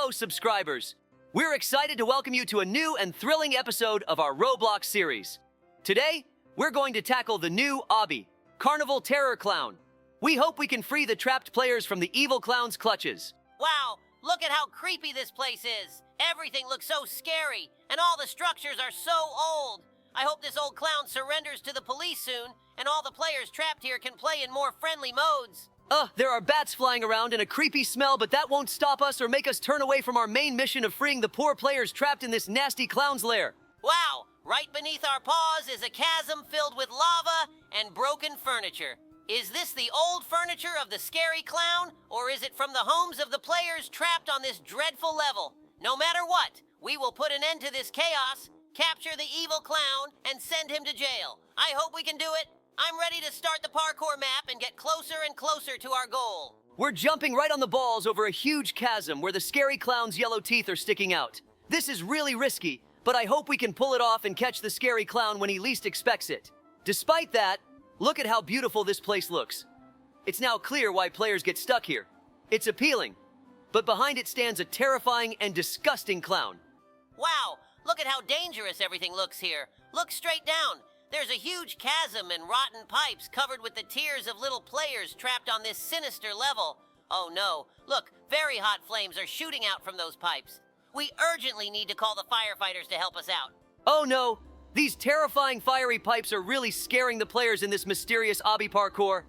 Hello, subscribers! We're excited to welcome you to a new and thrilling episode of our Roblox series. Today, we're going to tackle the new Obby, Carnival Terror Clown. We hope we can free the trapped players from the evil clown's clutches. Wow, look at how creepy this place is. Everything looks so scary, and all the structures are so old. I hope this old clown surrenders to the police soon, and all the players trapped here can play in more friendly modes. There are bats flying around and a creepy smell, but that won't stop us or make us turn away from our main mission of freeing the poor players trapped in this nasty clown's lair. Wow, right beneath our paws is a chasm filled with lava and broken furniture. Is this the old furniture of the scary clown, or is it from the homes of the players trapped on this dreadful level? No matter what, we will put an end to this chaos, capture the evil clown, and send him to jail. I hope we can do it. I'm ready to start the parkour map and get closer and closer to our goal. We're jumping right on the balls over a huge chasm where the scary clown's yellow teeth are sticking out. This is really risky, but I hope we can pull it off and catch the scary clown when he least expects it. Despite that, look at how beautiful this place looks. It's now clear why players get stuck here. It's appealing, but behind it stands a terrifying and disgusting clown. Wow, look at how dangerous everything looks here. Look straight down. There's a huge chasm and rotten pipes covered with the tears of little players trapped on this sinister level. Oh no, look, very hot flames are shooting out from those pipes. We urgently need to call the firefighters to help us out. Oh no, these terrifying fiery pipes are really scaring the players in this mysterious obby parkour.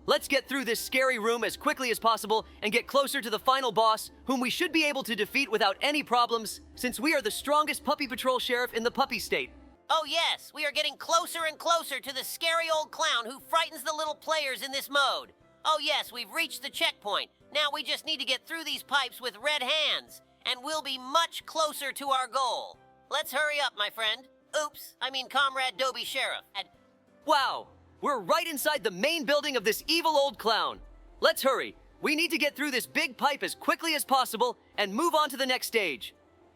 Let's get through this scary room as quickly as possible and get closer to the final boss, whom we should be able to defeat without any problems, since we are the strongest Puppy Patrol sheriff in the Puppy State. Oh yes, we are getting closer and closer to the scary old clown who frightens the little players in this mode. Oh yes, we've reached the checkpoint. Now we just need to get through these pipes with red hands, and we'll be much closer to our goal. Let's hurry up, my friend. Oops, I mean Comrade Dobie Sheriff. Wow, we're right inside the main building of this evil old clown. Let's hurry. We need to get through this big pipe as quickly as possible and move on to the next stage.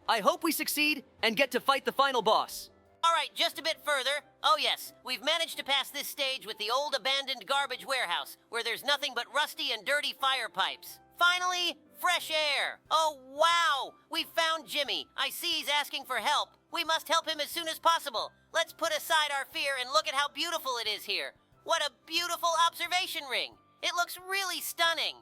I hope we succeed and get to fight the final boss. All right, just a bit further. Oh yes, we've managed to pass this stage with the old abandoned garbage warehouse, where there's nothing but rusty and dirty fire pipes. Finally, fresh air. Oh wow, we found Jimmy. I see he's asking for help. We must help him as soon as possible. Let's put aside our fear and look at how beautiful it is here. What a beautiful observation ring. It looks really stunning.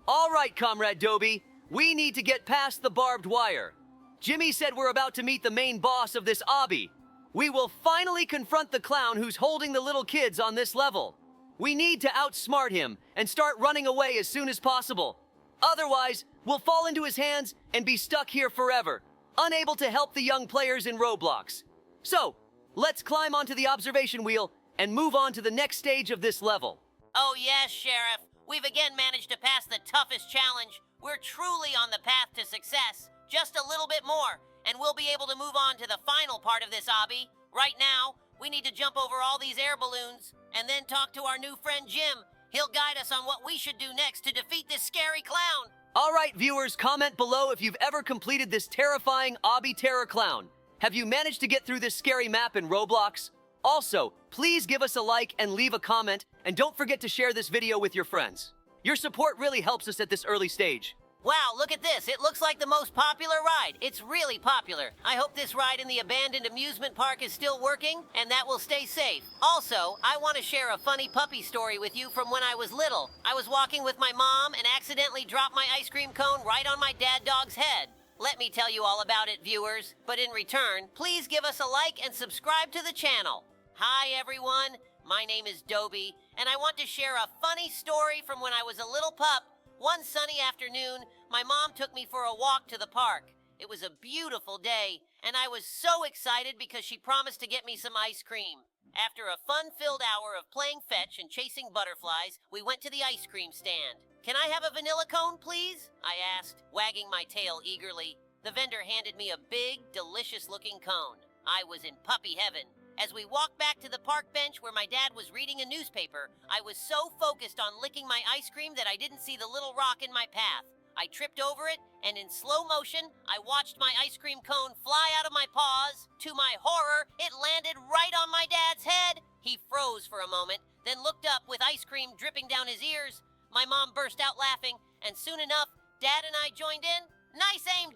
All right, Comrade Dobie, we need to get past the barbed wire. Jimmy said we're about to meet the main boss of this obby. We will finally confront the clown who's holding the little kids on this level. We need to outsmart him and start running away as soon as possible. Otherwise, we'll fall into his hands and be stuck here forever, unable to help the young players in Roblox. So, let's climb onto the observation wheel and move on to the next stage of this level. Oh yes, Sheriff. We've again managed to pass the toughest challenge. We're truly on the path to success. Just a little bit more, and we'll be able to move on to the final part of this obby. Right now, we need to jump over all these air balloons, and then talk to our new friend Jim. He'll guide us on what we should do next to defeat this scary clown. All right, viewers, comment below if you've ever completed this terrifying obby terror clown. Have you managed to get through this scary map in Roblox? Also, please give us a like and leave a comment, and don't forget to share this video with your friends. Your support really helps us at this early stage. Wow, look at this. It looks like the most popular ride. It's really popular. I hope this ride in the abandoned amusement park is still working and that will stay safe. Also, I want to share a funny puppy story with you from when I was little. I was walking with my mom and accidentally dropped my ice cream cone right on my dad dog's head. Let me tell you all about it, viewers. But in return, please give us a like and subscribe to the channel. Hi, everyone. My name is Dobie, and I want to share a funny story from when I was a little pup. One sunny afternoon, my mom took me for a walk to the park. It was a beautiful day, and I was so excited because she promised to get me some ice cream. After a fun-filled hour of playing fetch and chasing butterflies, we went to the ice cream stand. "Can I have a vanilla cone, please?" I asked, wagging my tail eagerly. The vendor handed me a big, delicious-looking cone. I was in puppy heaven. As we walked back to the park bench where my dad was reading a newspaper, I was so focused on licking my ice cream that I didn't see the little rock in my path. I tripped over it, and in slow motion, I watched my ice cream cone fly out of my paws. To my horror, it landed right on my dad's head. He froze for a moment, then looked up with ice cream dripping down his ears. My mom burst out laughing, and soon enough, Dad and I joined in. "Nice aim,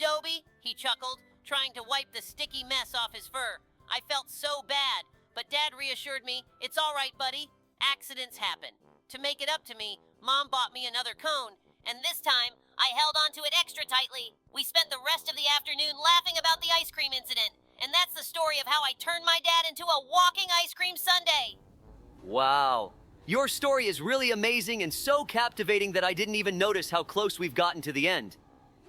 chuckled, trying to wipe the sticky mess off his fur. I felt so bad, but Dad reassured me, "It's all right, buddy. Accidents happen." To make it up to me, Mom bought me another cone, and this time, I held onto it extra tightly. We spent the rest of the afternoon laughing about the ice cream incident, and that's the story of how I turned my dad into a walking ice cream sundae. Wow. Your story is really amazing and so captivating that I didn't even notice how close we've gotten to the end.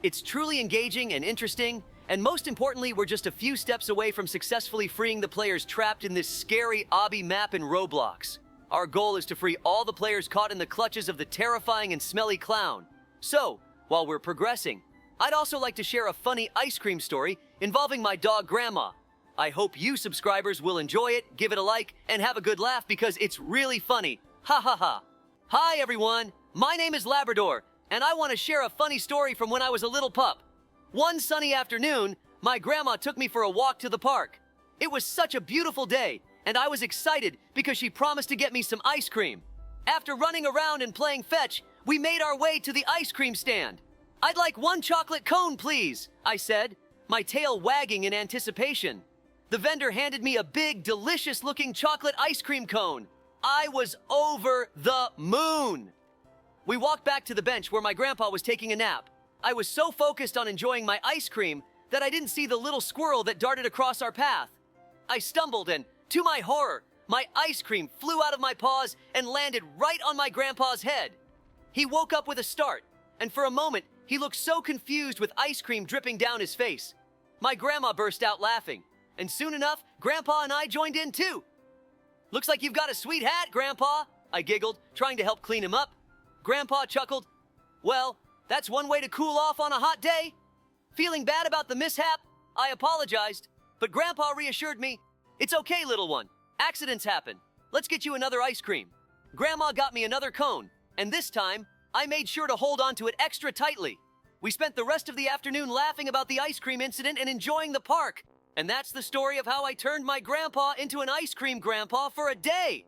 It's truly engaging and interesting, and most importantly, we're just a few steps away from successfully freeing the players trapped in this scary obby map in Roblox. Our goal is to free all the players caught in the clutches of the terrifying and smelly clown. So, while we're progressing, I'd also like to share a funny ice cream story involving my dog Grandma. I hope you subscribers will enjoy it, give it a like, and have a good laugh because it's really funny. Ha ha ha. Hi everyone, my name is Labrador, and I want to share a funny story from when I was a little pup. One sunny afternoon, my grandma took me for a walk to the park. It was such a beautiful day, and I was excited because she promised to get me some ice cream. After running around and playing fetch, we made our way to the ice cream stand. "I'd like one chocolate cone, please," I said, my tail wagging in anticipation. The vendor handed me a big, delicious-looking chocolate ice cream cone. I was over the moon. We walked back to the bench where my grandpa was taking a nap. I was so focused on enjoying my ice cream that I didn't see the little squirrel that darted across our path. I stumbled and, to my horror, my ice cream flew out of my paws and landed right on my grandpa's head. He woke up with a start, and for a moment, he looked so confused with ice cream dripping down his face. My grandma burst out laughing, and soon enough, Grandpa and I joined in too. "Looks like you've got a sweet hat, Grandpa," I giggled, trying to help clean him up. Grandpa chuckled. "Well, that's one way to cool off on a hot day." Feeling bad about the mishap, I apologized, but Grandpa reassured me, "It's okay, little one. Accidents happen. Let's get you another ice cream." Grandma got me another cone, and this time, I made sure to hold onto it extra tightly. We spent the rest of the afternoon laughing about the ice cream incident and enjoying the park. And that's the story of how I turned my grandpa into an ice cream grandpa for a day.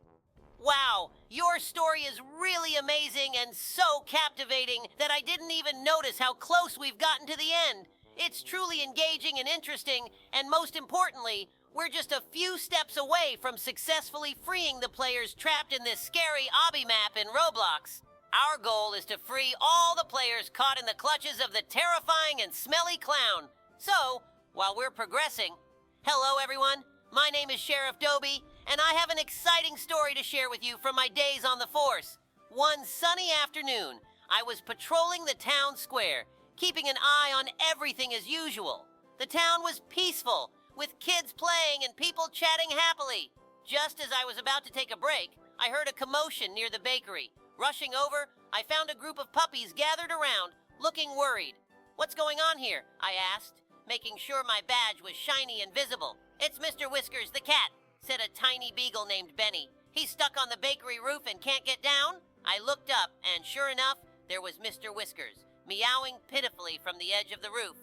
Wow, your story is really amazing and so captivating that I didn't even notice how close we've gotten to the end. It's truly engaging and interesting, and most importantly, we're just a few steps away from successfully freeing the players trapped in this scary obby map in Roblox. Our goal is to free all the players caught in the clutches of the terrifying and smelly clown. So, while we're progressing, hello everyone, my name is Sheriff Dobie, and I have an exciting story to share with you from my days on the force. One sunny afternoon, I was patrolling the town square, keeping an eye on everything as usual. The town was peaceful, with kids playing and people chatting happily. Just as I was about to take a break, I heard a commotion near the bakery. Rushing over, I found a group of puppies gathered around, looking worried. "What's going on here?" I asked, making sure my badge was shiny and visible. "It's Mr. Whiskers the cat," said a tiny beagle named Benny. "He's stuck on the bakery roof and can't get down." I looked up, and sure enough, there was Mr. Whiskers, meowing pitifully from the edge of the roof.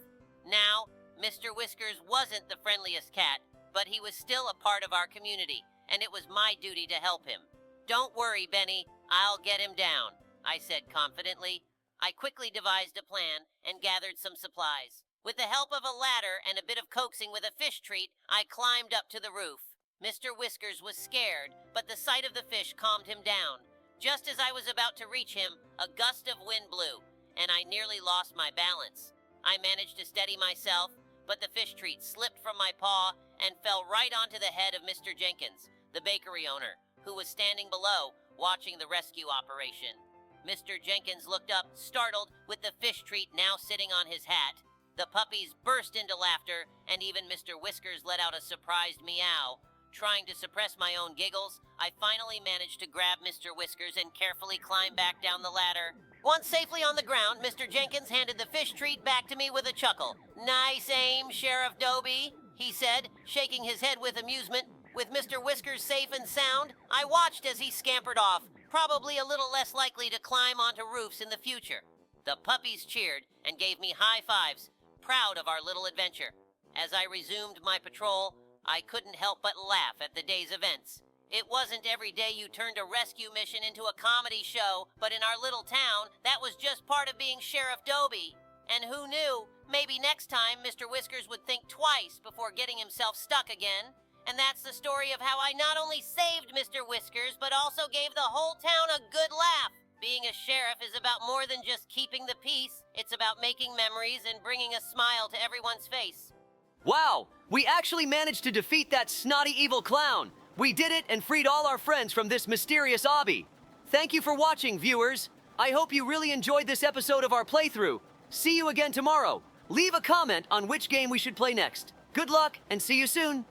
Now, Mr. Whiskers wasn't the friendliest cat, but he was still a part of our community, and it was my duty to help him. "Don't worry, Benny, I'll get him down," I said confidently. I quickly devised a plan and gathered some supplies. With the help of a ladder and a bit of coaxing with a fish treat, I climbed up to the roof. Mr. Whiskers was scared, but the sight of the fish calmed him down. Just as I was about to reach him, a gust of wind blew, and I nearly lost my balance. I managed to steady myself, but the fish treat slipped from my paw and fell right onto the head of Mr. Jenkins, the bakery owner, who was standing below, watching the rescue operation. Mr. Jenkins looked up, startled, with the fish treat now sitting on his hat. The puppies burst into laughter, and even Mr. Whiskers let out a surprised meow. Trying to suppress my own giggles, I finally managed to grab Mr. Whiskers and carefully climb back down the ladder. Once safely on the ground, Mr. Jenkins handed the fish treat back to me with a chuckle. "Nice aim, Sheriff Dobie," he said, shaking his head with amusement. With Mr. Whiskers safe and sound, I watched as he scampered off, probably a little less likely to climb onto roofs in the future. The puppies cheered and gave me high fives, proud of our little adventure. As I resumed my patrol, I couldn't help but laugh at the day's events. It wasn't every day you turned a rescue mission into a comedy show, but in our little town, that was just part of being Sheriff Dobie. And who knew, Maybe next time Mr. Whiskers would think twice before getting himself stuck again. And that's the story of how I not only saved Mr. Whiskers, but also gave the whole town a good laugh. Being a sheriff is about more than just keeping the peace. It's about making memories and bringing a smile to everyone's face. Wow, we actually managed to defeat that snotty evil clown. We did it and freed all our friends from this mysterious obby. Thank you for watching, viewers. I hope you really enjoyed this episode of our playthrough. See you again tomorrow. Leave a comment on which game we should play next. Good luck and see you soon.